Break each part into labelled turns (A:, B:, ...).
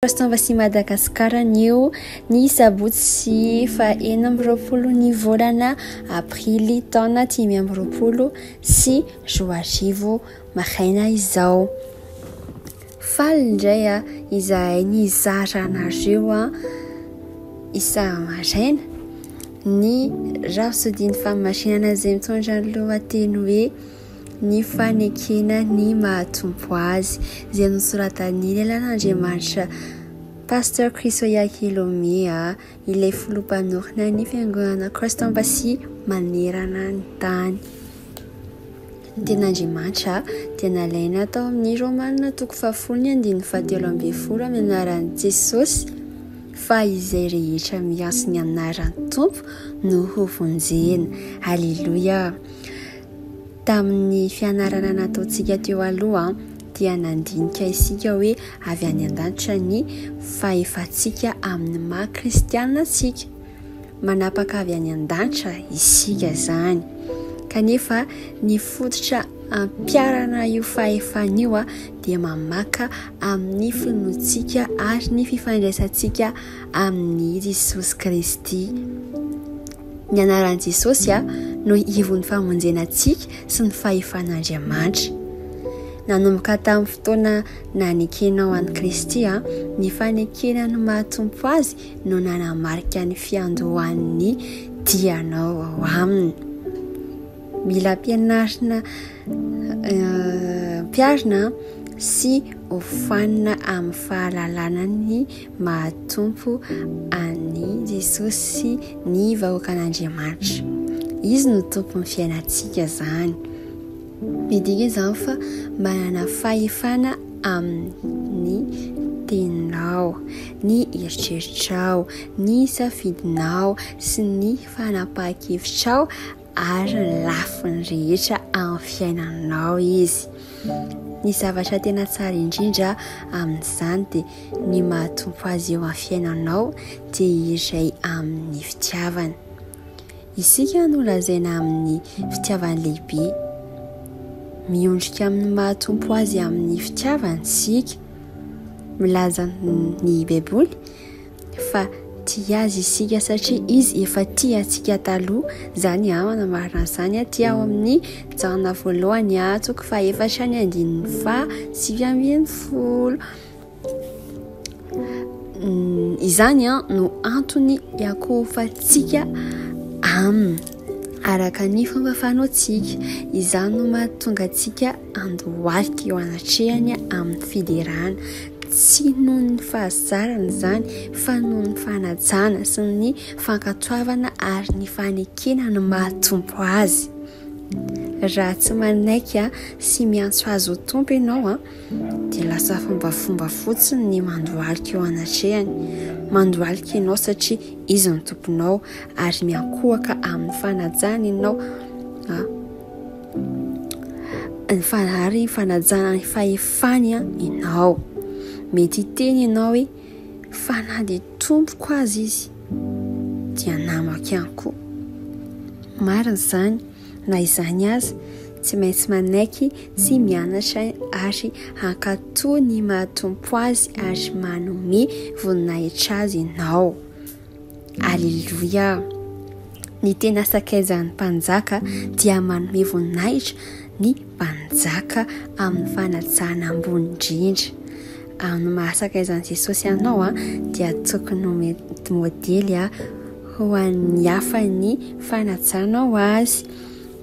A: Rostovasi Madagasikara nio ny sabotsy fa 20 ny volana aprily taona 2020 sy roarivo maraina izao. Faly indray izahay nizara anareo isa maraina ny rafisodiny famasinana izay mitondra ny lohateny hoe ny fanekena ny mahatompo azy izay nosoratan'ny lelan'Andriamanitra Pasteur Krisoya Kilomea ilay filompanorina ny fiangonana Rostovasi manerana ny tany. Ten'Andriamanitra dia nalaina tao amin'ny Romanina 7:17 amin'ny anaran'i Jesosy fa izay rehetra mianso ny anaran'ny Tompo no hovonjena. Halleluja. Tamin'ny fianarana nataontsika teo aloha dia nandinika isika hoe avy any an-danitra ny fahefantsika amin'ny maha-kristianantsika. Manapaka avy any an-danitra isika zany. Kanefa ny fototra ampiarana io fahefana io dia mamaka amin'ny finoantsika ary ny fifandraisantsika amin'ny Jesosy Kristy. Ny anaran'i Jesosy no ivon'ny famonjenantsika sy ny fahefan'Andriamanitra. Nanomboka tamin'ny fotoana nanekenao an'i Kristy ny fanekena ny mahatompo azy no nanamarika ny fiandohan'ny dianao ao aminy. Mila mpiarina sy hofanina amin'ny fahalalana ny mahatompo an'i Jesosy ny vahoakan'Andriamanitra. Izy no tompon'ny fiainantsika zany. Midika izany fa manana fahefana amin'ny teninao, ny eritreritrao, ny safidinao sy ny fanapahan-kevitrao ary ny lafiny rehetra amin'ny fiainanao izy. Ny zavatra tena tsara indrindra amin'izany dia ny mahatompo azy eo amin'ny fiainanao dia iray amin'ny fitiavana. Isika no lazaina amin'ny fitiavana lehibe. Miondrika amin'ny mahatompo azy amin'ny fitiavana isika. Milaza ny Baiboly fa tia azy isika satria izy efa tia antsika taloha. Zany manamarina izany tia ao amin'ny Jana 1:4-7:10. Izany no antony iakofantsika aminy araka ny fomba fanaontsika. Izany no mahatonga antsika andohalika eo anatrehany amin'ny fiderana. Tsy noho ny fahazarana izany fa noho ny fanajana sy ny fankatoavana ary ny fanekena ny mahatompo azy. Raha tsy manaiky sy miantso azy ho tompo ianao dia lasa fombafomba fotsiny ny mandohalika eo anatrehany. Mandohalika ianao satria izy ny tomponao ary miankohaka amin'ny fanajana ianao ny fanajana ny fahefany ianao. Mety teny ianao hoe fa na dia tompoko azy izy dia namako ihany koa. Marina izany, na izany aza tsy maintsy manaiky sy mianatra ary hankatoa ny mahatompo azy ary manome voninahitra azy ianao. Alleluja. Ny tena sakaizan'ny mpanjaka dia manome voninahitra ny mpanjaka amin'ny fanajana ambony indrindra. Amin'ny mahasakaizan'i Jesosy ianao dia tokony modely ho an'ny hafa ny fanajanao azy.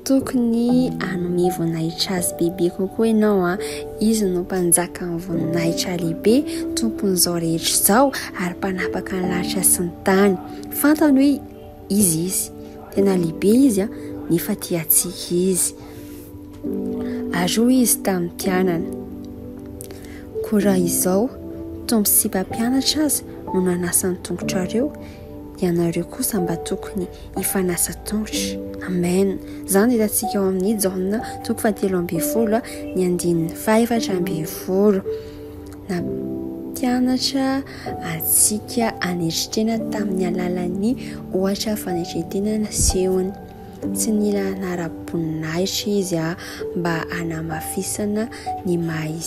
A: Tokony hanome voninahitra azy bebe kokoa ianao. Izy no mpanjaka amin'ny voninahitra lehibe, tompon'izao rehetra izao ary mpanapaka ny lanitra sy ny tany. Fantany hoe izy tena lehibe izy nefa tia antsika izy. Aroa izy tamin'ny mpianana. Koa raha izao tompo sy mpampianatra azy no nanasa ny tongotrareo, ianareo kosa mba tokony hifanasa tongotra. Amen. Zany hitantsika ao amin'ny Jana 3:4-5:12. Na mpianatra antsika aneritrena tamin'ny alalan'ny ohatra fanetretena nasehony. Tsy nila anara-boninahitra izy mba hanamafisana ny maha izy.